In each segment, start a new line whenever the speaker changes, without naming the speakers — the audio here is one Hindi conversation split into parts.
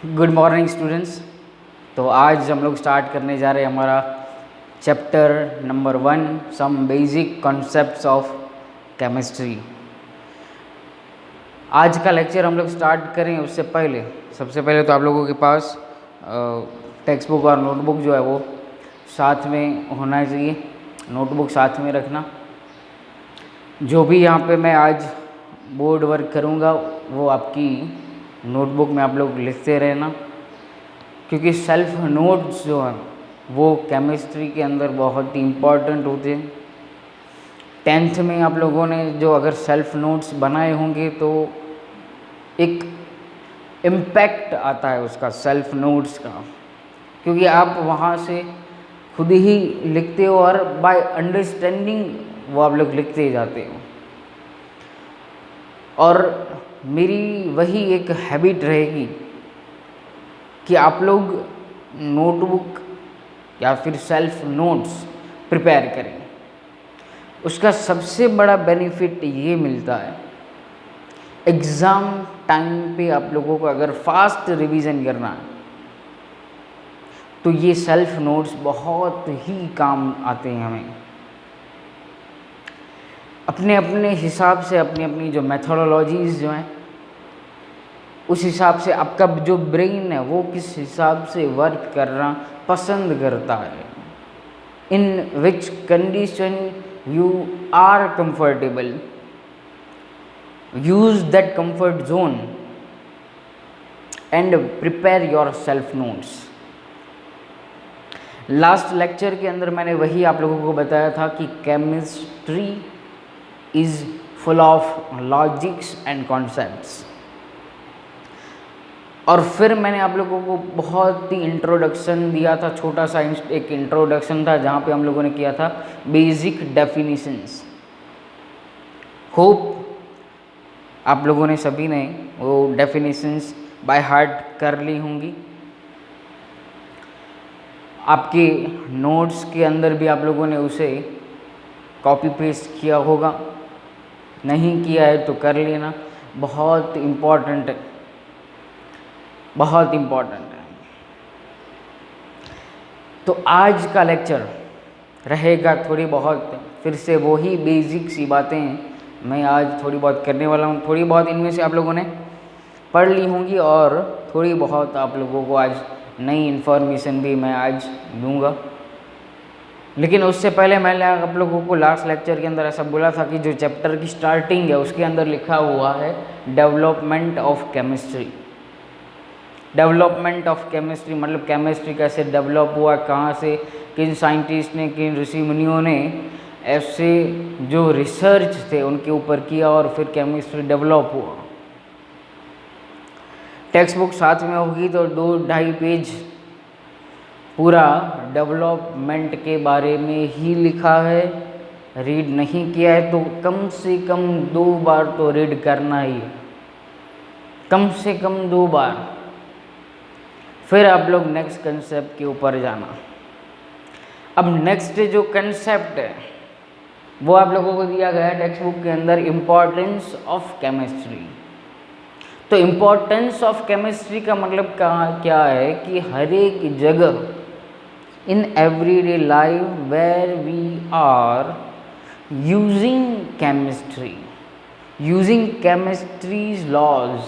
Good morning students. तो आज हम लोग स्टार्ट करने जा रहे हैं हमारा chapter number 1 some basic concepts of chemistry. आज का लेक्चर हम लोग स्टार्ट करें उससे पहले सबसे पहले तो आप लोगों के पास टेक्स्ट बुक और नोटबुक जो है वो साथ में होना चाहिए। नोटबुक साथ में रखना। जो भी यहाँ पे मैं आज बोर्ड वर्क करूँगा वो आपकी नोटबुक में आप लोग लिखते रहना, क्योंकि सेल्फ नोट्स जो हैं वो केमिस्ट्री के अंदर बहुत ही इम्पॉर्टेंट होते हैं। 10th में आप लोगों ने जो अगर सेल्फ नोट्स बनाए होंगे तो एक इम्पैक्ट आता है उसका, सेल्फ नोट्स का, क्योंकि आप वहाँ से खुद ही लिखते हो और बाय अंडरस्टैंडिंग वो आप लोग लिखते जाते हो। और मेरी वही एक हैबिट रहेगी कि आप लोग नोटबुक या फिर सेल्फ नोट्स प्रिपेयर करें। उसका सबसे बड़ा बेनिफिट ये मिलता है, एग्ज़ाम टाइम पे आप लोगों को अगर फास्ट रिवीजन करना है तो ये सेल्फ नोट्स बहुत ही काम आते हैं हमें। अपने अपने हिसाब से अपनी अपनी जो मेथोडोलॉजीज़ जो हैं उस हिसाब से आपका जो ब्रेन है वो किस हिसाब से वर्क करना पसंद करता है, in which condition you are comfortable, use that comfort zone and prepare your self notes. Last lecture के अंदर मैंने वही आप लोगों को बताया था कि chemistry is full of logics and concepts. और फिर मैंने आप लोगों को बहुत ही इंट्रोडक्शन दिया था, छोटा सा एक इंट्रोडक्शन था जहाँ पे हम लोगों ने किया था बेसिक डेफिनेशंस। होप आप लोगों ने सभी ने वो डेफिनेशंस बाय हार्ट कर ली होंगी। आपके नोट्स के अंदर भी आप लोगों ने उसे कॉपी पेस्ट किया होगा, नहीं किया है तो कर लेना, बहुत इम्पॉर्टेंट है, बहुत इम्पॉर्टेंट है। तो आज का लेक्चर रहेगा थोड़ी बहुत फिर से वही बेसिक सी बातें मैं आज थोड़ी बहुत करने वाला हूँ। थोड़ी बहुत इनमें से आप लोगों ने पढ़ ली होंगी और थोड़ी बहुत आप लोगों को आज नई इन्फॉर्मेशन भी मैं आज दूंगा। लेकिन उससे पहले मैंने आप लोगों को लास्ट लेक्चर के अंदर ऐसा बोला था कि जो चैप्टर की स्टार्टिंग है उसके अंदर लिखा हुआ है development of chemistry. Development of chemistry मतलब केमिस्ट्री कैसे डेवलप हुआ, कहाँ से, किन साइंटिस्ट ने, किन ऋषि मुनियों ने ऐसे जो रिसर्च थे उनके ऊपर किया और फिर केमिस्ट्री डेवलप हुआ। टेक्स्ट बुक साथ में होगी तो 2-2.5 पेज पूरा डेवलपमेंट के बारे में ही लिखा है। रीड नहीं किया है तो कम से कम 2 बार तो रीड करना ही है, कम से कम 2 बार। फिर आप लोग नेक्स्ट कंसेप्ट के ऊपर जाना। अब नेक्स्ट जो कंसेप्ट है वो आप लोगों को दिया गया है टेक्स्ट बुक के अंदर, इम्पॉर्टेंस ऑफ केमिस्ट्री। तो इम्पॉर्टेंस ऑफ केमिस्ट्री का मतलब क्या है कि हर एक जगह in everyday life where we are using chemistry, using chemistry's laws,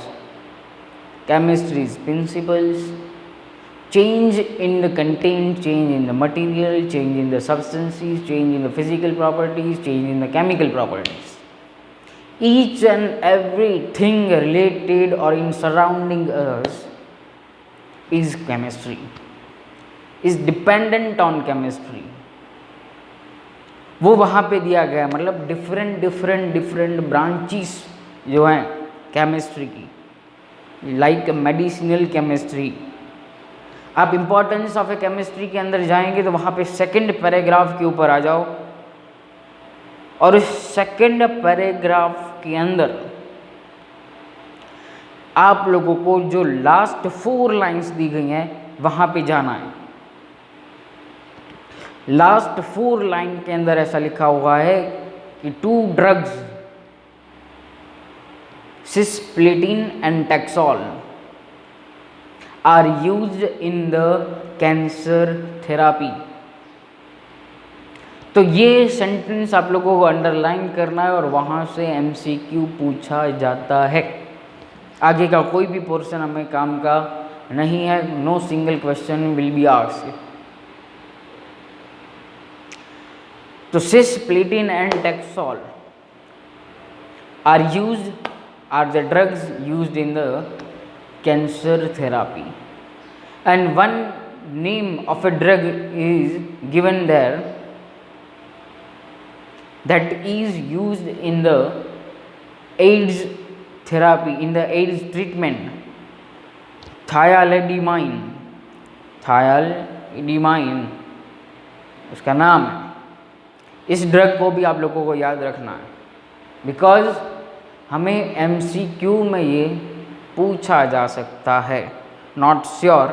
chemistry's principles, change in the content, change in the material, change in the substances, change in the physical properties, change in the chemical properties. Each and everything related or in surrounding us is chemistry, is dependent on chemistry. वो वहाँ पे दिया गया है, मतलब डिफरेंट ब्रांचेस जो हैं केमिस्ट्री की, लाइक मेडिसिनल केमिस्ट्री। आप इम्पॉर्टेंस ऑफ ए केमिस्ट्री के अंदर जाएंगे तो वहाँ पे सेकंड पैराग्राफ के ऊपर आ जाओ और उस सेकंड पैराग्राफ के अंदर आप लोगों को जो लास्ट 4 लाइंस दी गई हैं वहाँ पे जाना है। लास्ट 4 लाइन के अंदर ऐसा लिखा हुआ है कि 2 drugs cisplatin and taxol are used in the cancer therapy. तो ये सेंटेंस आप लोगों को अंडरलाइन करना है और वहाँ से MCQ पूछा जाता है। आगे का कोई भी पोर्शन हमें काम का नहीं है। No single question will be asked. तो cisplatin and taxol are the drugs used in the cancer therapy, and one name of a drug is given there that is used in the AIDS therapy, in the AIDS treatment, thialedamine उसका नाम है। इस ड्रग को भी आप लोगों को याद रखना है, बिकॉज हमें MCQ में ये पूछा जा सकता है। Not sure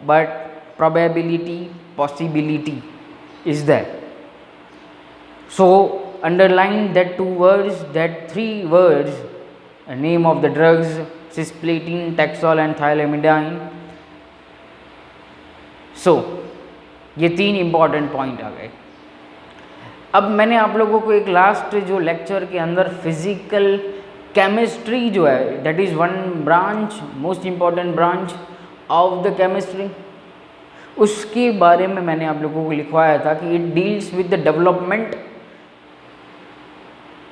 but probability possibility is that. So underline that 2 words, that 3 words, name of the drugs cisplatin, taxol and thialedamine। सो ये 3 इंपॉर्टेंट पॉइंट आ गए। अब मैंने आप लोगों को एक लास्ट जो लेक्चर के अंदर फिजिकल केमिस्ट्री जो है, that is one branch, most important branch of the chemistry, उसके बारे में मैंने आप लोगों को लिखवाया था कि it deals with the development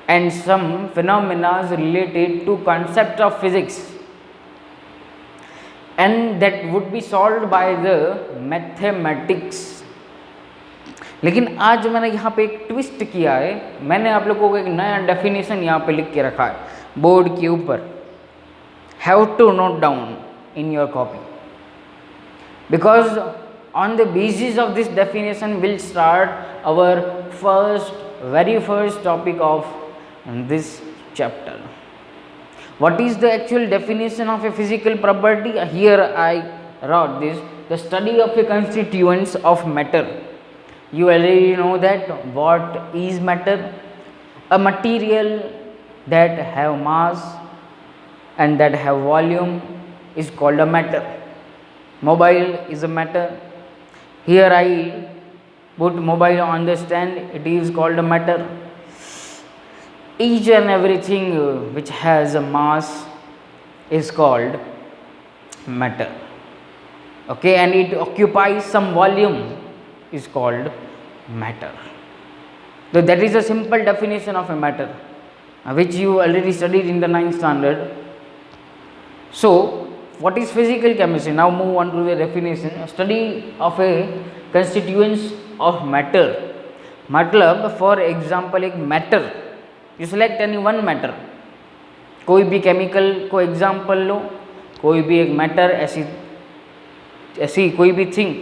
and some phenomenas related to concept of physics and that would be solved by the mathematics. लेकिन आज मैंने यहाँ पे एक ट्विस्ट किया है। मैंने आप लोगों को एक नया डेफिनेशन यहाँ पे लिख के रखा है बोर्ड के ऊपर। Have to note down in your copy, because on the basis of this definition will start our very first topic of this chapter. What is the actual definition of a physical property? Here I wrote this: the study of the constituents of matter. You already know that what is matter. A material that have mass and that have volume is called a matter. Mobile is a matter. Here I put mobile on the stand, it is called a matter. Each and everything which has a mass is called matter. Okay, and it occupies some volume is called matter. So that is a simple definition of a matter, which you already studied in the 9th standard. So what is physical chemistry? Now move on to the definition. A study of a constituents of matter. मतलब for example एक matter, you select any one matter, कोई भी केमिकल को एग्जाम्पल लो, कोई भी एक मैटर, ऐसी कोई भी थिंग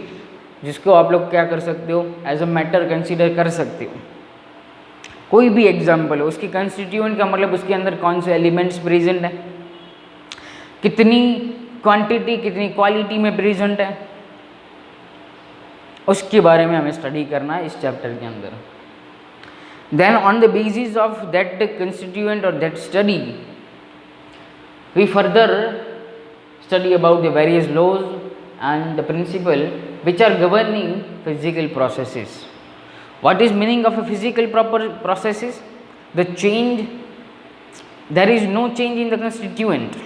जिसको आप लोग क्या कर सकते हो, एज अ मैटर कंसीडर कर सकते हो। कोई भी एग्जाम्पल हो, उसकी कंस्टिट्यूएंट का मतलब उसके अंदर कौन से एलिमेंट्स प्रेजेंट है, कितनी क्वांटिटी कितनी क्वालिटी में प्रेजेंट है, उसके बारे में हमें स्टडी करना है इस चैप्टर के अंदर। Then on the basis of that constituent or that study, we further study about the various laws and the principle which are governing physical processes. What is meaning of a physical processes? The change, there is no change in the constituent.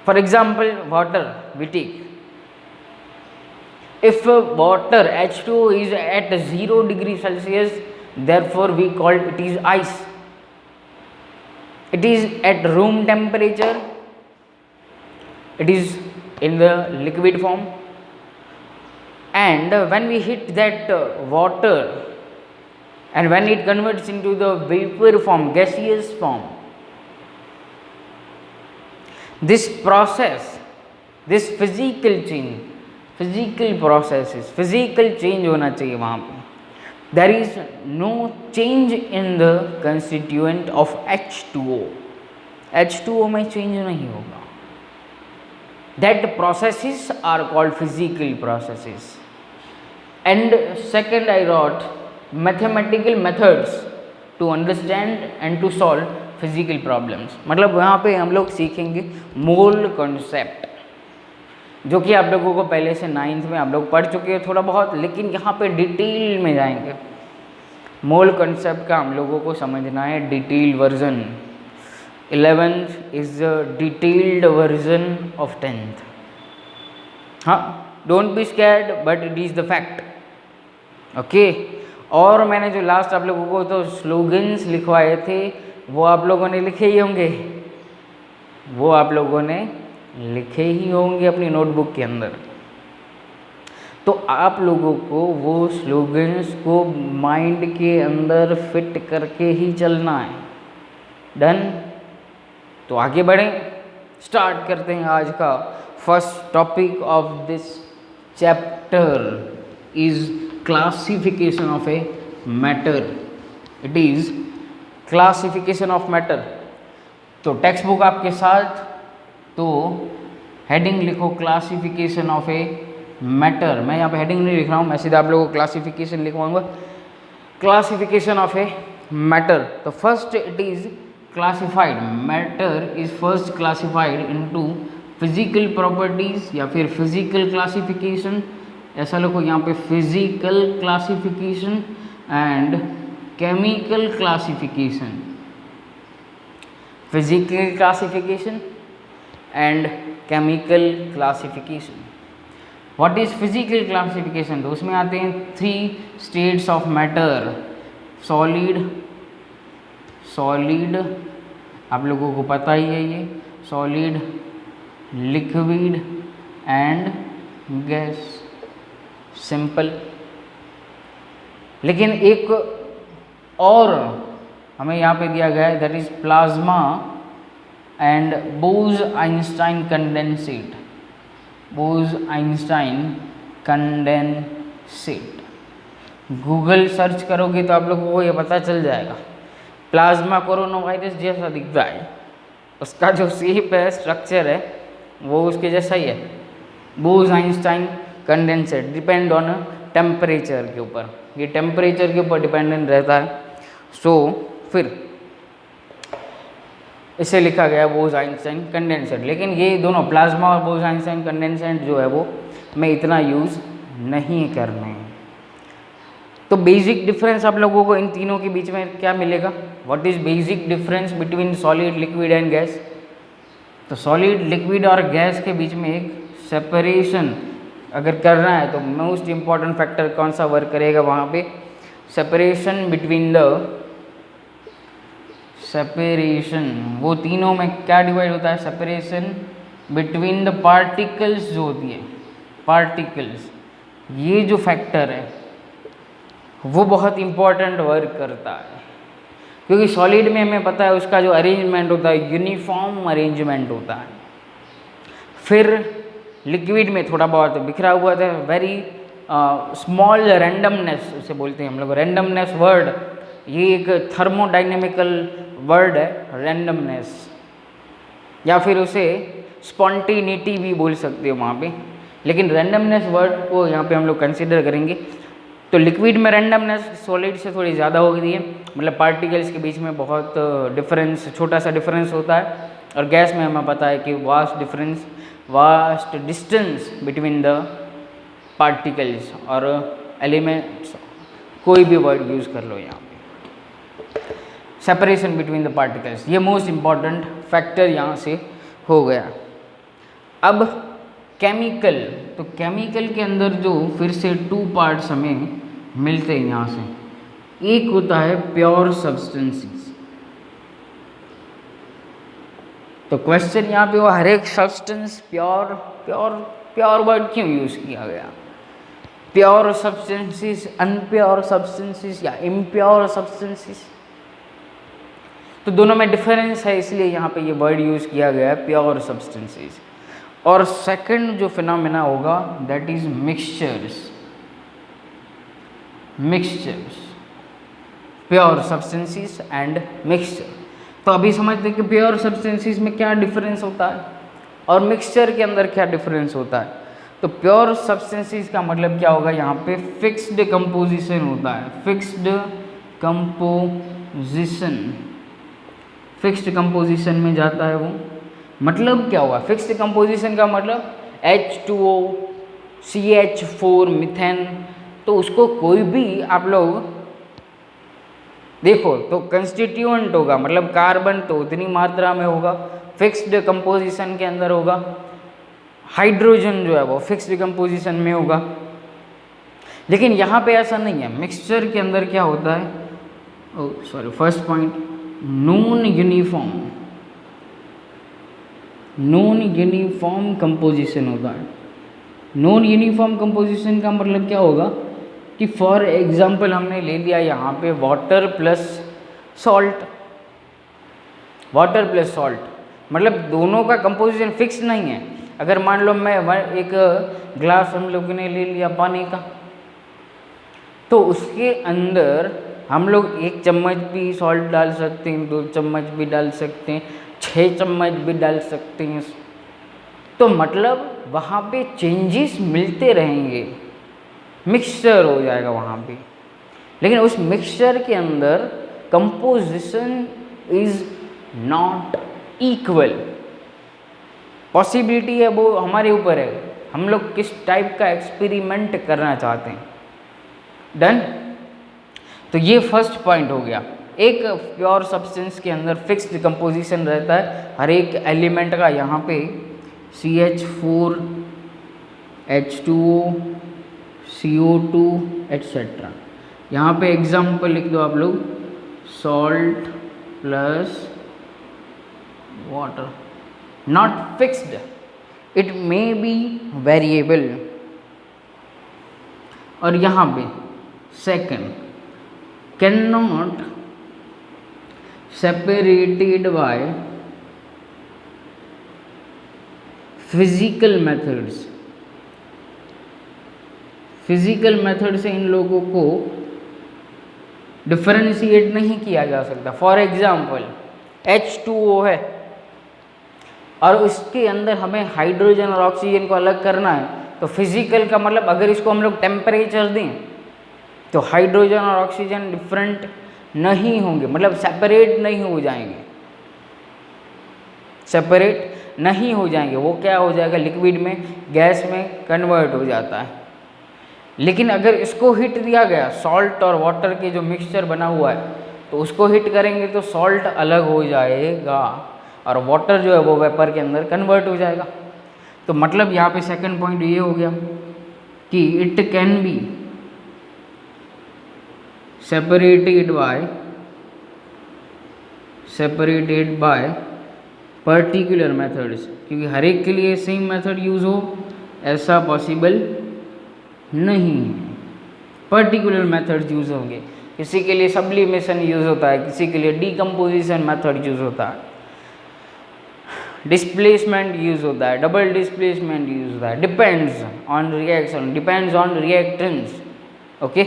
For example, water we take. If water H2O is at 0 degree Celsius, therefore we call it is ice. It is at room temperature, it is in the liquid form, and when we heat that water and when it converts into the vapor form, gaseous form, this process, this physical change, physical processes, physical change होना चाहिए वहाँ पे। There is no change in the constituent of H2O. H2O में change नहीं होगा. That processes are called physical processes. And second I wrote mathematical methods to understand and to solve physical problems. मतलब यहाँ पे हम लोग सीखेंगे मोल कॉन्सेप्ट। जो कि आप लोगों को पहले से 9th में आप लोग पढ़ चुके हो थोड़ा बहुत, लेकिन यहाँ पे डिटेल में जाएंगे। मोल कॉन्सेप्ट का हम लोगों को समझना है detail version. 11th is the detailed version of 10th। हाँ, don't be scared, but it is the fact. Okay, और मैंने जो लास्ट आप लोगों को तो स्लोगन्स लिखवाए थे वो आप लोगों ने लिखे ही होंगे, वो आप लोगों ने लिखे ही होंगे अपनी नोटबुक के अंदर। तो आप लोगों को वो स्लोगन्स को माइंड के अंदर फिट करके ही चलना है। डन? तो आगे बढ़ें, स्टार्ट करते हैं आज का first topic of this chapter is classification of a matter. It is classification of matter. तो टेक्स्ट बुक आपके साथ, तो हेडिंग लिखो क्लासिफिकेशन ऑफ ए मैटर। मैं यहाँ पे हेडिंग नहीं लिख रहा हूँ, मैं सीधा आप लोगों को क्लासिफिकेशन लिखवाऊंगा। Classification of a matter. तो first it is classified, matter is first classified into physical properties या फिर फिजिकल क्लासिफिकेशन, ऐसा लिखो यहाँ पे, physical classification and chemical classification. Physical classification and chemical classification. What is physical classification? तो उसमें आते हैं 3 स्टेट्स ऑफ मैटर। सॉलिड आप लोगों को पता ही है, ये solid, liquid and gas, simple. लेकिन एक और हमें यहाँ पे दिया गया है, that is plasma and Bose Einstein condensate. Bose Einstein condensate Google search करोगे तो आप लोगों को ये पता चल जाएगा। प्लाज्मा कोरोना वायरस जैसा दिखता है, उसका जो शेप है, स्ट्रक्चर है, वो उसके जैसा ही है। बोज-आइंस्टाइन कंडेंसेट डिपेंड ऑन टेम्परेचर के ऊपर, ये टेम्परेचर के ऊपर डिपेंडेंट रहता है। सो फिर इसे लिखा गया बोज-आइंस्टाइन कंडेंसेट। लेकिन ये दोनों प्लाज्मा और बोज-आइंस्टाइन कंडेंसेट जो है वो मैं इतना यूज़ नहीं करना है। तो बेसिक डिफरेंस आप लोगों को इन तीनों के बीच में क्या मिलेगा? What is basic difference between solid, liquid and gas? तो सॉलिड, लिक्विड और गैस के बीच में एक सेपरेशन अगर करना है तो मोस्ट इम्पॉर्टेंट फैक्टर कौन सा वर्क करेगा वहाँ पे? सेपरेशन बिटवीन द, सेपरेशन, वो तीनों में क्या डिवाइड होता है? सेपरेशन बिटवीन द पार्टिकल्स जो होती है, पार्टिकल्स, ये जो फैक्टर है वो बहुत इम्पॉर्टेंट वर्क करता है। क्योंकि सॉलिड में हमें पता है उसका जो अरेंजमेंट होता है यूनिफॉर्म अरेंजमेंट होता है। फिर लिक्विड में थोड़ा बहुत बिखरा हुआ था, वेरी स्मॉल रैंडमनेस उसे बोलते हैं हम लोग, रैंडमनेस वर्ड, ये एक थर्मोडाइनेमिकल वर्ड है, रैंडमनेस, या फिर उसे स्पॉन्टेनिटी भी बोल सकते हो वहाँ पे। लेकिन रैंडमनेस वर्ड को यहाँ पे हम लोग कंसिडर करेंगे। तो लिक्विड में रैंडमनेस सॉलिड से थोड़ी ज़्यादा होती है, मतलब पार्टिकल्स के बीच में बहुत डिफरेंस, छोटा सा डिफरेंस होता है। और गैस में हमें पता है कि vast distance between the particles और एलिमेंट्स, कोई भी वर्ड यूज़ कर लो यहाँ पे, सेपरेशन बिटवीन द पार्टिकल्स, ये मोस्ट इम्पॉर्टेंट फैक्टर यहाँ से हो गया। अब केमिकल, तो केमिकल के अंदर जो फिर से 2 पार्ट्स हमें मिलते हैं यहाँ से। एक होता है प्योर सब्सटेंसेस। तो क्वेश्चन यहाँ पे वो हर एक सब्सटेंस प्योर वर्ड क्यों यूज़ किया गया? प्योर सब्सटेंसेस, अनप्योर सब्सटेंसेस या इम्प्योर सब्सटेंसेस, तो दोनों में डिफरेंस है, इसलिए यहाँ पे ये वर्ड यूज़ किया गया है प्योर सब्सटेंसेस। और सेकंड जो फिनोमेना होगा that is mixtures. Pure substances and mixture. तो अभी समझते हैं कि प्योर सब्सटेंसेस में क्या डिफरेंस होता है और मिक्सचर के अंदर क्या डिफरेंस होता है। तो प्योर सब्सटेंसेस का मतलब क्या होगा? यहाँ पे फिक्स्ड कंपोजिशन होता है, फिक्स्ड कंपोजिशन में जाता है वो। मतलब क्या हुआ? फिक्स्ड कंपोजिशन का मतलब H2O, CH4 मीथेन, तो उसको कोई भी आप लोग देखो तो कंस्टिट्यूएंट होगा, मतलब कार्बन तो उतनी मात्रा में होगा, फिक्स्ड कंपोजिशन के अंदर होगा। हाइड्रोजन जो है वो फिक्स्ड कंपोजिशन में होगा। लेकिन यहाँ पे ऐसा नहीं है, मिक्सचर के अंदर क्या होता है, first point, non uniform composition होता है। नॉन यूनिफॉर्म कंपोजिशन का मतलब क्या होगा कि फॉर एग्जांपल हमने ले लिया यहाँ पे वाटर प्लस सॉल्ट, मतलब दोनों का कंपोजिशन फिक्स नहीं है। अगर मान लो मैं एक ग्लास हम लोगों ने ले लिया पानी का, तो उसके अंदर हम लोग 1 चम्मच भी सॉल्ट डाल सकते हैं, 2 चम्मच भी डाल सकते हैं, 6 चम्मच भी डाल सकते हैं। तो मतलब वहाँ पे चेंजेस मिलते रहेंगे, मिक्सचर हो जाएगा वहाँ पे। लेकिन उस मिक्सचर के अंदर composition is not equal. Possibility है वो हमारे ऊपर है, हम लोग किस टाइप का एक्सपेरिमेंट करना चाहते हैं। डन। तो ये फर्स्ट पॉइंट हो गया। एक प्योर सब्सटेंस के अंदर फिक्स्ड कंपोजिशन रहता है हर एक एलिमेंट का। यहाँ पे CH4, H2O, CO2 एट्सेट्रा। यहाँ पे एग्जाम्पल लिख दो आप लोग, salt plus water, not fixed, it may be variable. और यहाँ पे second, can not separated by physical methods. Physical method से इन लोगों को डिफरेंशिएट नहीं किया जा सकता। फॉर एग्जाम्पल H2O है और उसके अंदर हमें हाइड्रोजन और ऑक्सीजन को अलग करना है, तो फिजिकल का मतलब अगर इसको हम लोग टेम्परेचर दें तो हाइड्रोजन और ऑक्सीजन डिफरेंट नहीं होंगे, मतलब सेपरेट नहीं हो जाएंगे, सेपरेट नहीं हो जाएंगे। वो क्या हो जाएगा, लिक्विड में गैस में कन्वर्ट हो जाता है। लेकिन अगर इसको हिट दिया गया, सॉल्ट और वाटर के जो मिक्सचर बना हुआ है, तो उसको हिट करेंगे तो सॉल्ट अलग हो जाएगा और वाटर जो है वो वेपर के अंदर कन्वर्ट हो जाएगा। तो मतलब यहाँ पे सेकंड पॉइंट ये हो गया कि it can be separated by particular methods, क्योंकि हर एक के लिए सेम मेथड यूज़ हो ऐसा पॉसिबल नहीं है। पर्टिकुलर मेथड्स यूज़ होंगे, किसी के लिए सब्लिमेशन यूज़ होता है, किसी के लिए डीकम्पोजिशन मेथड यूज़ होता है, डिस्प्लेसमेंट यूज़ होता है, डबल डिस्प्लेसमेंट यूज़ होता है, depends on reaction, depends on reactants. Okay,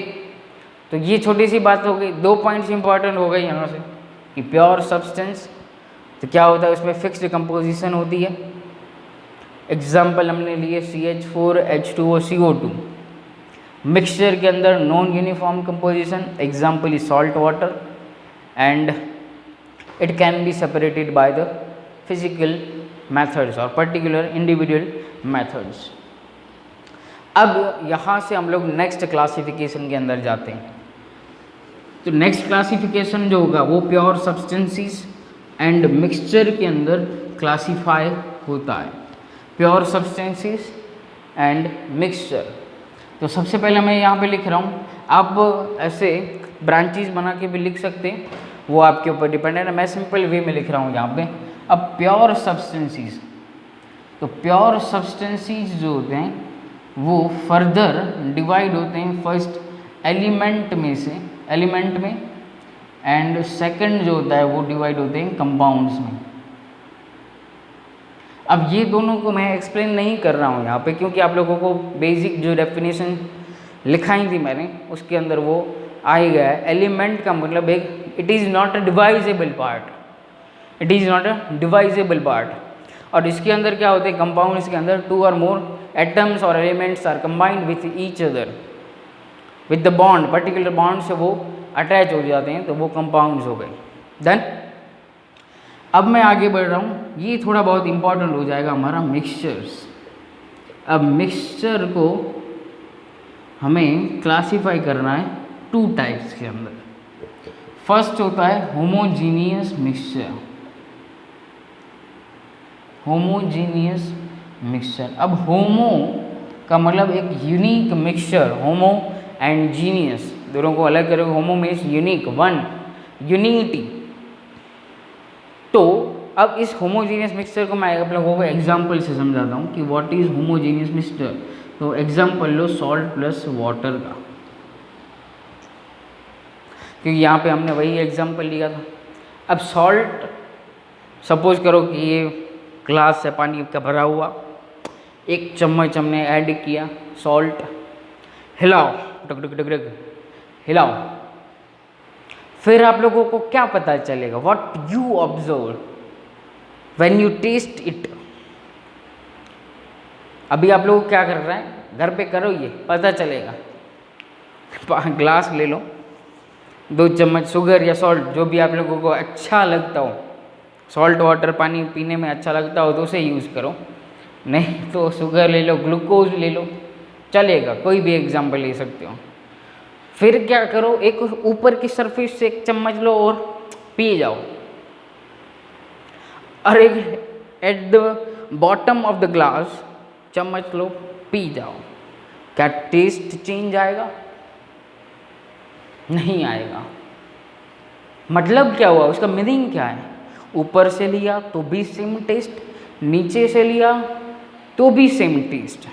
तो ये छोटी सी बात हो गई। 2 पॉइंट्स इंपॉर्टेंट हो गए यहाँ से कि प्योर सब्सटेंस तो क्या होता है, उसमें फिक्स्ड कंपोजिशन होती है। एग्जाम्पल हमने लिए CH4, H2O, CO2। मिक्सचर के अंदर non uniform composition, example is salt water, and it can be separated by the physical methods और पर्टिकुलर इंडिविजुअल मेथड्स। अब यहाँ से हम लोग नेक्स्ट क्लासिफिकेशन के अंदर जाते हैं। तो नेक्स्ट क्लासिफिकेशन जो होगा वो प्योर सब्सटेंसेस एंड मिक्सचर के अंदर क्लासीफाई होता है, प्योर सब्सटेंसेस एंड मिक्सचर। तो सबसे पहले मैं यहाँ पे लिख रहा हूँ, आप ऐसे ब्रांचेस बना के भी लिख सकते हैं, वो आपके ऊपर डिपेंडेंट है। मैं सिंपल वे में लिख रहा हूँ यहाँ पे। अब प्योर सब्सटेंसेस, तो प्योर सब्सटेंसेस जो होते हैं वो फर्दर डिवाइड होते हैं फर्स्ट एलिमेंट में, एंड सेकंड जो होता है वो डिवाइड होते हैं कंपाउंड्स में। अब ये दोनों को मैं एक्सप्लेन नहीं कर रहा हूँ यहाँ पे, क्योंकि आप लोगों को बेसिक जो डेफिनेशन लिखाई थी मैंने उसके अंदर वो आ ही गया है। एलिमेंट का मतलब एक, it is not a divisible part, और इसके अंदर क्या होते हैं, कंपाउंड्स के अंदर 2 और मोर एटम्स और elements are combined with each other with the bond, particular bond से वो अटैच हो जाते हैं, तो वो कंपाउंड्स हो गए। देन अब मैं आगे बढ़ रहा हूँ, ये थोड़ा बहुत इंपॉर्टेंट हो जाएगा हमारा मिक्सचर्स। अब मिक्सचर को हमें क्लासिफाई करना है 2 टाइप्स के अंदर। फर्स्ट होता है होमोजीनियस मिक्सचर। होमोजीनियस मिक्सचर, अब होमो का मतलब एक unique mixture, homo and genius दोनों को अलग करोगे। होमो मीन्स यूनिक, वन, यूनिटी। तो अब इस होमोजीनियस मिक्सचर को मैं आप लोगों को एग्जांपल से समझाता हूँ कि व्हाट इज होमोजीनियस मिक्सचर। तो एग्जांपल लो सॉल्ट प्लस वाटर का, क्योंकि यहाँ पे हमने वही एग्जांपल लिया था। अब सॉल्ट, सपोज करो कि ये ग्लास से पानी का भरा हुआ, 1 चम्मच हमने ऐड किया सॉल्ट, हिलाओ, टक टक टक टक हिलाओ। फिर आप लोगों को क्या पता चलेगा, what you observe when you test it. अभी आप लोग क्या कर रहे हैं, घर पे करो, ये पता चलेगा। ग्लास ले लो, 2 चम्मच शुगर या सॉल्ट, जो भी आप लोगों को अच्छा लगता हो, सॉल्ट वाटर पानी पीने में अच्छा लगता हो तो उसे यूज़ करो, नहीं तो शुगर ले लो, ग्लूकोज ले लो, चलेगा, कोई भी एग्जाम्पल ले सकते हो। फिर क्या करो, एक ऊपर की सरफेस से 1 चम्मच लो और पी जाओ, और एक at the bottom of the glass चम्मच लो, पी जाओ। क्या टेस्ट चेंज आएगा? नहीं आएगा। मतलब क्या हुआ, उसका मीनिंग क्या है? ऊपर से लिया तो भी सेम टेस्ट, नीचे से लिया तो भी सेम टेस्ट।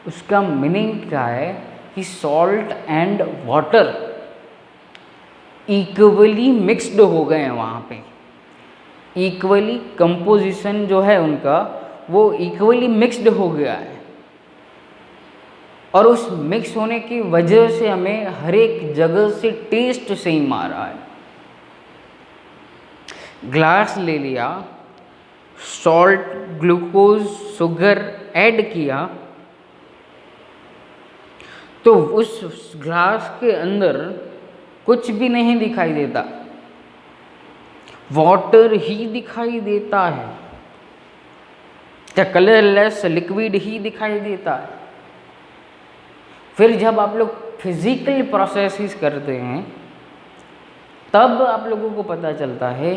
उसका मीनिंग क्या है कि salt and water equally mixed हो गए हैं वहाँ पे, इक्वली कंपोजिशन जो है उनका वो इक्वली मिक्स्ड हो गया है, और उस मिक्स होने की वजह से हमें हर एक जगह से टेस्ट सेम आ रहा है। ग्लास ले लिया, सॉल्ट, ग्लूकोज, शुगर ऐड किया, तो उस ग्लास के अंदर कुछ भी नहीं दिखाई देता, वाटर ही दिखाई देता है, क्या कलरलेस लिक्विड ही दिखाई देता है। फिर जब आप लोग फिजिकल प्रोसेसेस करते हैं तब आप लोगों को पता चलता है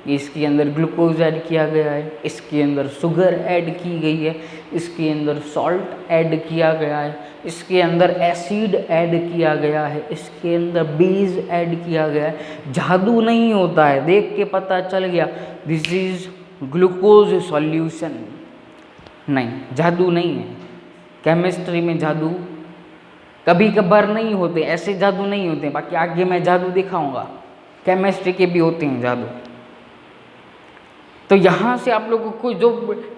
कि इसके अंदर ग्लूकोज ऐड किया गया है, इसके अंदर शुगर ऐड की गई है, इसके अंदर सॉल्ट ऐड किया गया है, इसके अंदर एसिड ऐड किया गया है, इसके अंदर बेस ऐड किया गया है। जादू नहीं होता है, देख के पता चल गया दिस इज ग्लूकोज सॉल्यूशन, नहीं, जादू नहीं है। केमिस्ट्री में जादू कभी कभार नहीं होते, ऐसे जादू नहीं होते, बाकी आगे मैं जादू दिखाऊंगा, केमिस्ट्री के भी होते हैं जादू। तो यहाँ से आप लोगों को जो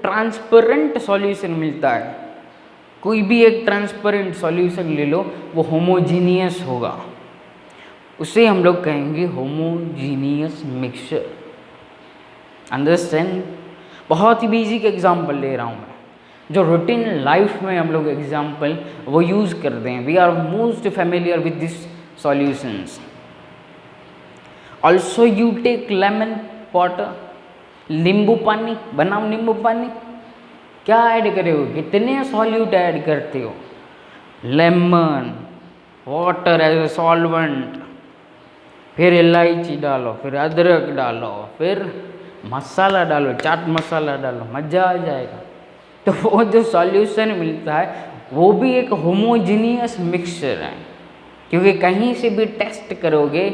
ट्रांसपेरेंट सॉल्यूशन मिलता है, कोई भी एक ट्रांसपेरेंट सॉल्यूशन ले लो, वो होमोजीनियस होगा, उसे हम लोग कहेंगे होमोजीनियस मिक्सचर। अंडरस्टैंड? बहुत ही बेसिक एग्जाम्पल ले रहा हूँ मैं, जो रूटीन लाइफ में हम लोग एग्जाम्पल वो यूज़ करते हैं। We are most familiar with this solutions. Also you take lemon water, नींबू पानी बनाओ, नींबू पानी क्या ऐड करे हो, कितने सॉल्यूट ऐड करते हो, lemon water as a solvent, फिर इलायची डालो, फिर अदरक डालो, फिर मसाला डालो, चाट मसाला डालो, मज़ा आ जाएगा। तो वो जो सॉल्यूशन मिलता है वो भी एक होमोजीनियस मिक्सचर है, क्योंकि कहीं से भी टेस्ट करोगे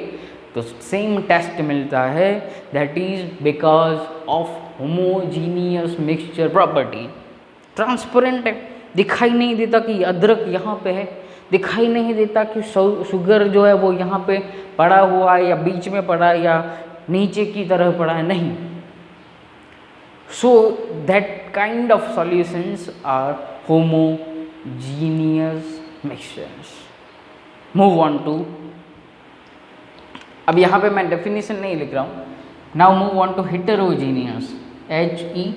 तो सेम टेस्ट मिलता है। That is because of homogeneous mixture property. Transparent है, दिखाई नहीं देता कि अदरक यहाँ पे है, दिखाई नहीं देता कि शुगर जो है वो यहाँ पे पड़ा हुआ है या बीच में पड़ा है या नीचे की तरफ पड़ा है, नहीं। So that kind of solutions are homogeneous mixtures. Move on to, अब यहाँ पे मैं डेफिनेशन नहीं लिख रहा हूँ। Now move on to heterogeneous, HETERO,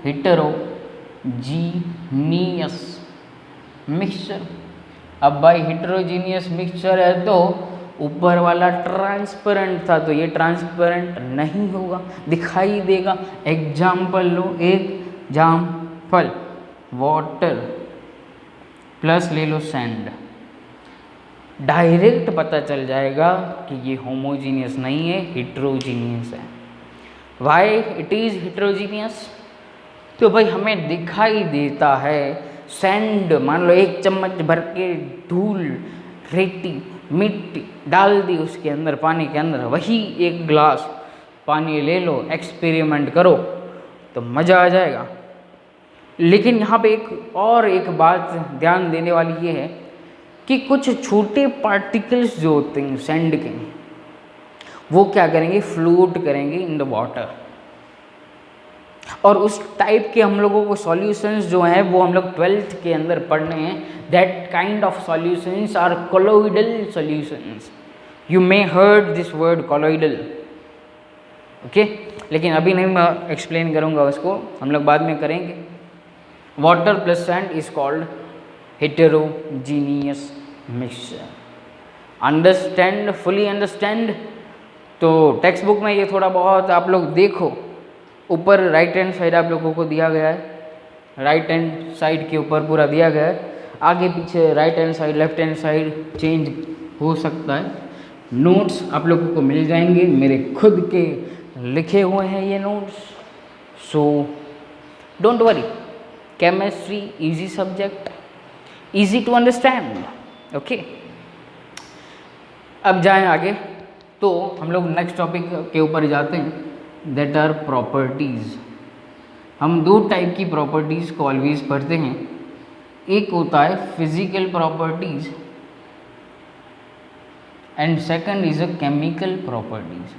heterogeneous mixture। अब भाई heterogeneous mixture है तो ऊपर वाला ट्रांसपेरेंट था तो ये ट्रांसपेरेंट नहीं होगा, दिखाई देगा। एग्जाम्पल लो, एक एग्जाम्पल वाटर प्लस ले लो सैंड, डायरेक्ट पता चल जाएगा कि ये होमोजीनियस नहीं है, हिट्रोजीनियस है। Why it is heterogeneous? तो भाई हमें दिखाई देता है सैंड, मान लो 1 चम्मच भर के धूल, रेती, मिट्टी डाल दी उसके अंदर, पानी के अंदर, वही 1 गिलास पानी ले लो, एक्सपेरिमेंट करो तो मज़ा आ जाएगा। लेकिन यहाँ पे एक बात ध्यान देने वाली ये है कि कुछ छोटे पार्टिकल्स जो होते हैं सैंड के, वो क्या करेंगे, फ्लोट करेंगे इन द वाटर। और उस टाइप के हम लोगों को सॉल्यूशंस जो हैं वो हम लोग 12th के अंदर पढ़ने हैं। That kind of solutions are colloidal solutions. You may heard this word colloidal, okay, लेकिन अभी नहीं मैं एक्सप्लेन करूँगा उसको, हम लोग बाद में करेंगे। Water plus sand is called heterogeneous mixture. Understand, fully understand. तो टेक्स्ट बुक में ये थोड़ा बहुत आप लोग देखो, ऊपर राइट हैंड साइड आप लोगों को दिया गया है, राइट हैंड साइड के ऊपर पूरा दिया गया है, आगे पीछे right hand side left hand side change हो सकता है। नोट्स आप लोगों को मिल जाएंगे, मेरे खुद के लिखे हुए हैं ये notes, so don't worry. Chemistry easy subject, easy to understand, okay. अब जाएं आगे, तो हम लोग नेक्स्ट टॉपिक के ऊपर जाते हैं, दैट आर प्रॉपर्टीज़। हम 2 टाइप की प्रॉपर्टीज़ को ऑलवेज पढ़ते हैं। एक होता है physical properties and second is a chemical properties.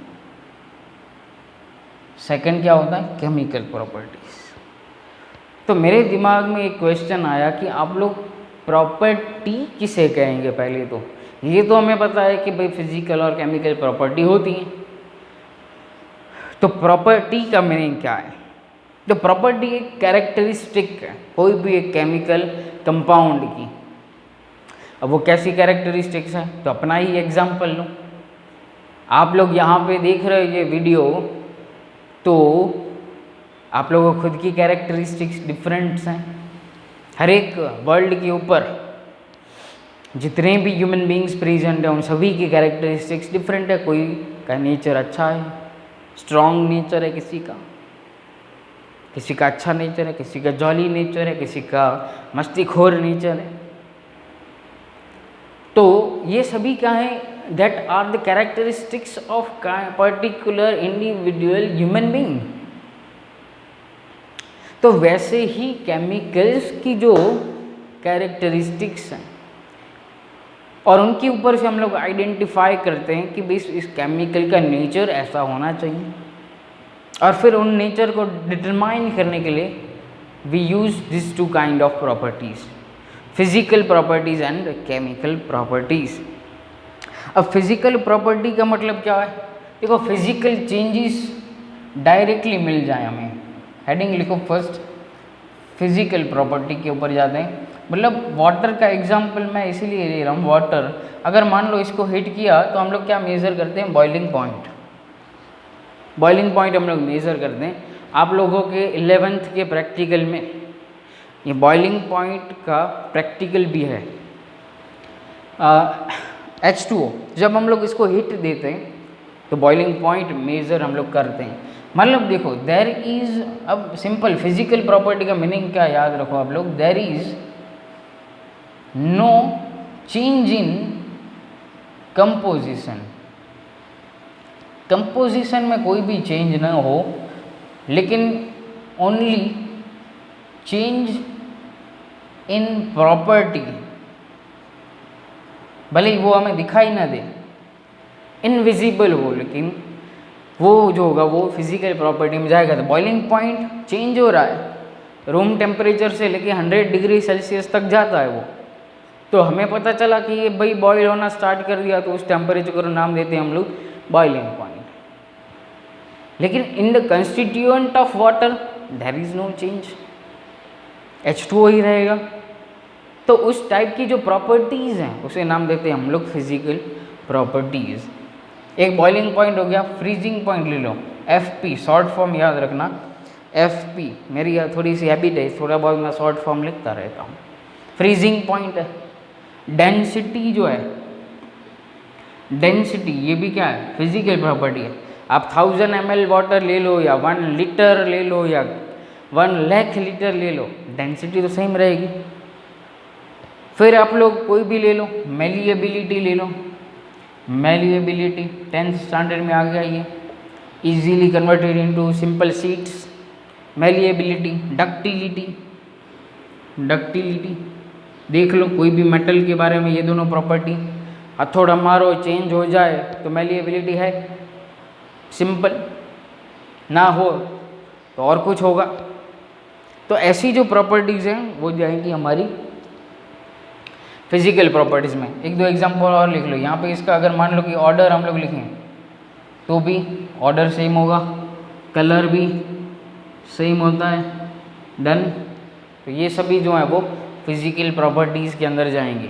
Second क्या होता है, केमिकल प्रॉपर्टीज़। तो मेरे दिमाग में एक क्वेश्चन आया कि आप लोग प्रॉपर्टी किसे कहेंगे। पहले तो ये तो हमें पता है कि भाई फिजिकल और केमिकल प्रॉपर्टी होती हैं, तो प्रॉपर्टी का मीनिंग क्या है। तो प्रॉपर्टी एक कैरेक्टरिस्टिक है कोई भी एक केमिकल कंपाउंड की। अब वो कैसी कैरेक्टरिस्टिक्स है, तो अपना ही एग्जांपल लो। आप लोग यहाँ पे देख रहे हो ये वीडियो, तो आप लोगों को खुद की कैरेक्टरिस्टिक्स डिफरेंट्स हैं। हर एक वर्ल्ड के ऊपर जितने भी ह्यूमन बींग्स प्रेजेंट हैं उन सभी की कैरेक्टरिस्टिक्स डिफरेंट है। कोई का नेचर अच्छा है, स्ट्रॉन्ग नेचर है, किसी का अच्छा नेचर है, किसी का जॉली नेचर है, किसी का मस्तीखोर नेचर है। तो ये सभी क्या है, that are the characteristics of particular individual human being. तो वैसे ही केमिकल्स की जो कैरेक्टरिस्टिक्स हैं और उनके ऊपर से हम लोग आइडेंटिफाई करते हैं कि भाई इस केमिकल का नेचर ऐसा होना चाहिए, और फिर उन नेचर को डिटरमाइन करने के लिए we use this 2 kind of properties, physical properties and chemical properties. अब फिजिकल प्रॉपर्टी का मतलब क्या है, देखो फिजिकल चेंजेस डायरेक्टली मिल जाए हमें। हेडिंग लिखो फर्स्ट, फिजिकल प्रॉपर्टी के ऊपर जाते हैं। मतलब वाटर का एग्जांपल मैं इसीलिए ले रहा हूँ। वाटर अगर मान लो इसको हीट किया तो हम लोग क्या मेज़र करते हैं, बॉइलिंग पॉइंट। बॉइलिंग पॉइंट हम लोग मेज़र करते हैं। आप लोगों के 11th के प्रैक्टिकल में ये बॉइलिंग पॉइंट का प्रैक्टिकल भी है। H2O जब हम लोग इसको हीट देते हैं तो बॉइलिंग पॉइंट मेज़र हम लोग करते हैं। मतलब देखो देयर इज़, अब सिंपल फिजिकल प्रॉपर्टी का मीनिंग क्या याद रखो आप लोग, there is no change in composition. Composition में कोई भी चेंज ना हो, लेकिन ओनली चेंज इन प्रॉपर्टी, भले ही वो हमें दिखाई ना दे, इनविजिबल हो, लेकिन वो जो होगा वो फिजिकल प्रॉपर्टी में जाएगा। तो बॉइलिंग पॉइंट चेंज हो रहा है, रूम टेम्परेचर से लेके 100 डिग्री सेल्सियस तक जाता है वो, तो हमें पता चला कि ये भाई बॉयल होना स्टार्ट कर दिया, तो उस टेम्परेचर को नाम देते हैं हम लोग बॉइलिंग पॉइंट। लेकिन in the constituent of water there is no change, H2O ही रहेगा। तो उस टाइप की जो प्रॉपर्टीज़ हैं उसे नाम देते हैं हम लोग फिजिकल प्रॉपर्टीज़। एक बॉइलिंग पॉइंट हो गया, फ्रीजिंग पॉइंट ले लो, FP शॉर्ट फॉर्म याद रखना, FP मेरी थोड़ी सी हैबिट है, थोड़ा बहुत मैं शॉर्ट फॉर्म लिखता रहता हूँ। फ्रीजिंग पॉइंट है। डेंसिटी जो है, डेंसिटी ये भी क्या है, फिजिकल प्रॉपर्टी है। आप 1000 ml वाटर ले लो या 1 लीटर ले लो या 1 लाख लीटर ले लो, डेंसिटी तो सेम रहेगी। फिर आप लोग कोई भी ले लो, मेलिएबिलिटी ले लो। मेलिएबिलिटी 10th स्टैंडर्ड में आ गया ये, easily converted into simple sheets. Malleability, ductility, ductility देख लो कोई भी मेटल के बारे में, ये दोनों प्रॉपर्टी। हथौड़ा मारो चेंज हो जाए तो मेलिएबिलिटी है, सिंपल। ना हो तो और कुछ होगा। तो ऐसी जो प्रॉपर्टीज़ हैं वो जाएंगी हमारी फिजिकल प्रॉपर्टीज़ में। एक दो एग्जांपल और लिख लो यहाँ पे इसका। अगर मान लो कि ऑर्डर हम लोग लिखें तो भी ऑर्डर सेम होगा, कलर भी सेम होता है, डन। तो ये सभी जो है वो फिजिकल प्रॉपर्टीज़ के अंदर जाएंगी।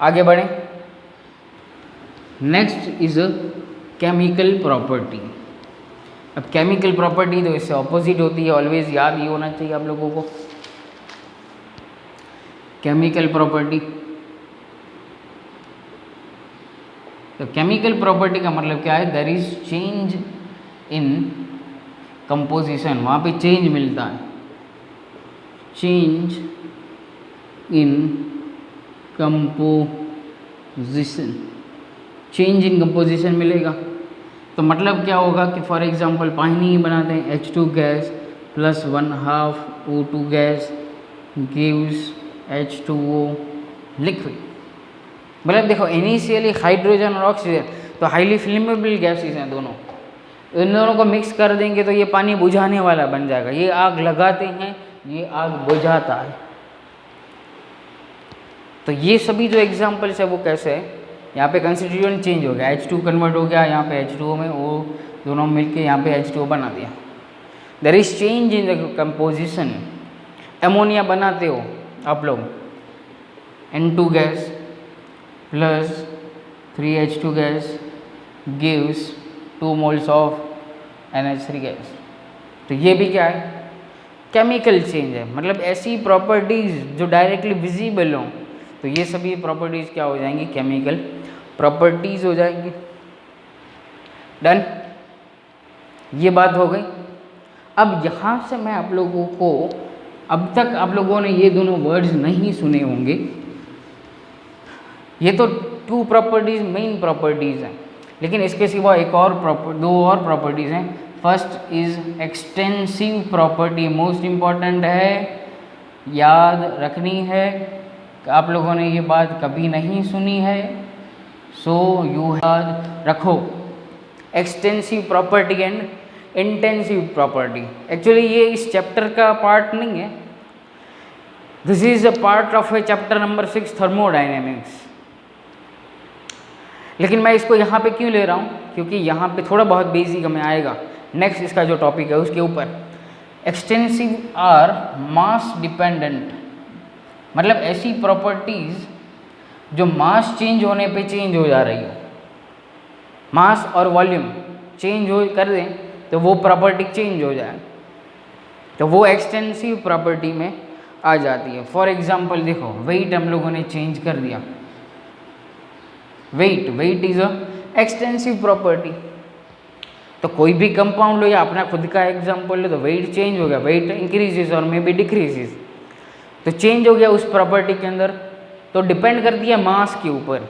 आगे बढ़ें। Next is a chemical property. अब केमिकल प्रॉपर्टी तो इससे ऑपोजिट होती है, ऑलवेज याद ही होना चाहिए आप लोगों को। केमिकल प्रॉपर्टी, तो केमिकल प्रॉपर्टी का मतलब क्या है, there is change in composition, वहाँ पे चेंज मिलता है, change in composition, change in composition मिलेगा। तो मतलब क्या होगा कि फॉर एग्जांपल पानी बनाते हैं, H2 gas plus 1/2 O2 gas gives H2O liquid. मतलब देखो इनिशियली हाइड्रोजन और ऑक्सीजन तो हाईली फ्लेमेबल गैसेस हैं दोनों, इन दोनों को मिक्स कर देंगे तो ये पानी बुझाने वाला बन जाएगा। ये आग लगाते हैं, ये आग बुझाता है। तो ये सभी जो एग्जांपल्स है वो कैसे है, यहाँ पे कंस्टिट्यूएंट चेंज हो गया, H2 कन्वर्ट हो गया यहाँ पे H2O में, वो दोनों मिलके यहाँ पे H2O बना दिया। There is change in the composition. Ammonia बनाते हो आप लोग, N2 gas plus 3H2 gas gives 2 moles of NH3 gas. तो ये भी क्या है, केमिकल चेंज है। मतलब ऐसी प्रॉपर्टीज़ जो डायरेक्टली विजिबल हों, तो ये सभी प्रॉपर्टीज़ क्या हो जाएंगी, केमिकल प्रॉपर्टीज़ हो जाएंगी। डन, ये बात हो गई। अब यहाँ से मैं आप लोगों को, अब तक आप लोगों ने ये दोनों वर्ड्स नहीं सुने होंगे, ये तो 2 प्रॉपर्टीज़ मेन प्रॉपर्टीज़ हैं, लेकिन इसके सिवा एक और दो और प्रॉपर्टीज़ हैं। First is extensive property, most important है, याद रखनी है। आप लोगों ने ये बात कभी नहीं सुनी है, सो यू याद रखो। Extensive property and intensive property, actually ये इस चैप्टर का पार्ट नहीं है, this is a part of A chapter number 6 thermodynamics. लेकिन मैं इसको यहाँ पे क्यों ले रहा हूँ, क्योंकि यहाँ पे थोड़ा बहुत बेसिक हमें आएगा नेक्स्ट इसका जो टॉपिक है उसके ऊपर। एक्सटेंसिव आर मास डिपेंडेंट, मतलब ऐसी प्रॉपर्टीज़ जो मास चेंज होने पे चेंज हो जा रही हो, मास और वॉल्यूम चेंज हो कर दें तो वो प्रॉपर्टी चेंज हो जाए, तो वो एक्सटेंसिव प्रॉपर्टी में आ जाती है। फॉर एग्जांपल देखो, वेट हम लोगों ने चेंज कर दिया, weight is a extensive property. तो कोई भी कंपाउंड लो या अपना खुद का एग्जांपल लो, तो वेट चेंज हो गया, वेट इंक्रीजेस और मे बी डिक्रीजेस, तो चेंज हो गया उस प्रॉपर्टी के अंदर, तो डिपेंड करती है मास के ऊपर।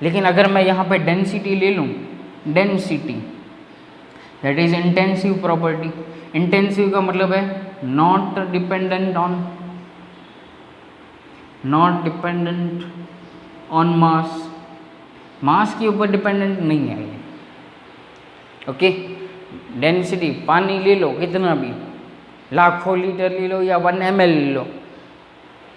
लेकिन अगर मैं यहाँ पे डेंसिटी ले लूँ, density that is intensive property. Intensive का मतलब है नॉट डिपेंडेंट ऑन मास, मास के ऊपर डिपेंडेंट नहीं है ये। ओके, डेंसिटी पानी ले लो कितना भी, लाखों लीटर ले लो या 1 ml ले लो,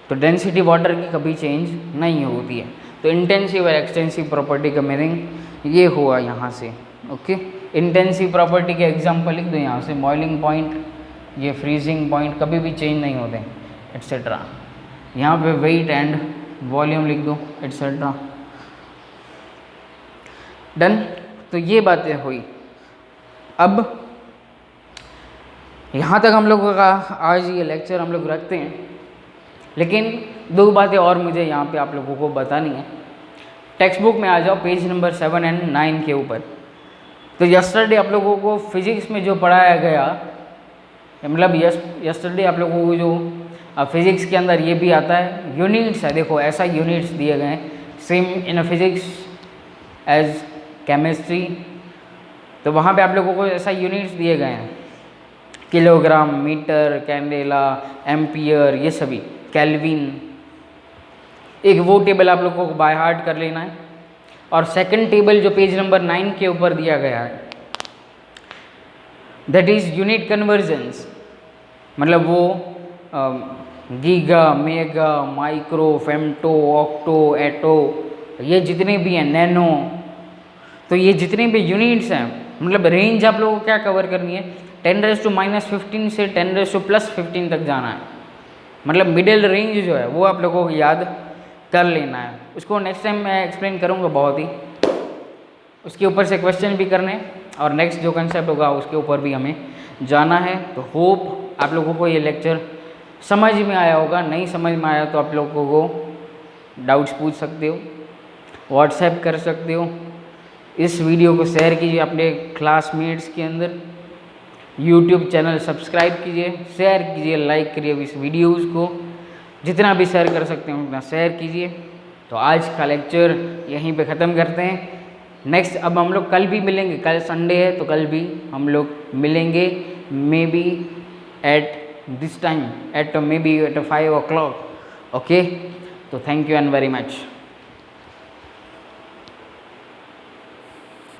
तो डेंसिटी वाटर की कभी चेंज नहीं होती है। तो इंटेंसिव और एक्सटेंसिव प्रॉपर्टी का मीनिंग ये हुआ यहाँ से। ओके, इंटेंसिव प्रॉपर्टी के एग्जांपल लिख दो यहाँ से, बॉइलिंग पॉइंट, ये फ्रीजिंग पॉइंट कभी भी चेंज नहीं होते, एट्सेट्रा। यहाँ पे वेट एंड वॉल्यूम लिख दो, एट्सेट्रा। डन, तो ये बातें हुई। अब यहाँ तक हम लोगों का आज ये लेक्चर हम लोग रखते हैं, लेकिन 2 बातें और मुझे यहाँ पे आप लोगों को बतानी है। टेक्स्ट बुक में आ जाओ, पेज नंबर 7 एंड 9 के ऊपर। तो यस्टरडे आप लोगों को फिजिक्स में जो पढ़ाया गया, मतलब यस्टरडे आप लोगों को जो फिजिक्स के अंदर ये भी आता है, यूनिट्स है, देखो ऐसा यूनिट्स दिए गए हैं same in physics as chemistry. तो वहाँ पे आप लोगों को ऐसा यूनिट्स दिए गए हैं, किलोग्राम, मीटर, कैंडेला, एम्पियर, ये सभी, केल्विन। एक वो टेबल आप लोगों को बाय हार्ट कर लेना है। और सेकंड टेबल जो पेज नंबर 9 के ऊपर दिया गया है, दैट इज़ यूनिट कन्वर्जन्स, मतलब वो giga, mega, micro, femto, octo, atto, ये जितने भी हैं, नैनो, तो ये जितने भी यूनिट्स हैं, मतलब रेंज आप लोगों को क्या कवर करनी है, 10⁻⁻15 से 10⁻+15 तक जाना है। मतलब मिडिल रेंज जो है वो आप लोगों को याद कर लेना है। उसको नेक्स्ट टाइम मैं एक्सप्लेन करूँगा बहुत ही, उसके ऊपर से क्वेश्चन भी करने और नेक्स्ट जो कंसेप्ट होगा उसके ऊपर भी हमें जाना है। तो होप आप लोगों को ये लेक्चर समझ में आया होगा। नहीं समझ में आया तो आप लोगों को डाउट्स पूछ सकते हो, व्हाट्सएप कर सकते हो। इस वीडियो को शेयर कीजिए अपने क्लासमेट्स के अंदर, यूट्यूब चैनल सब्सक्राइब कीजिए, शेयर कीजिए, लाइक करिए इस वीडियोज़ को, जितना भी शेयर कर सकते हैं उतना शेयर कीजिए। तो आज का लेक्चर यहीं पे ख़त्म करते हैं। नेक्स्ट अब हम लोग कल भी मिलेंगे, कल संडे है तो कल भी हम लोग मिलेंगे, may be at this time, at may be at 5 o'clock। Okay, तो thank you and very much.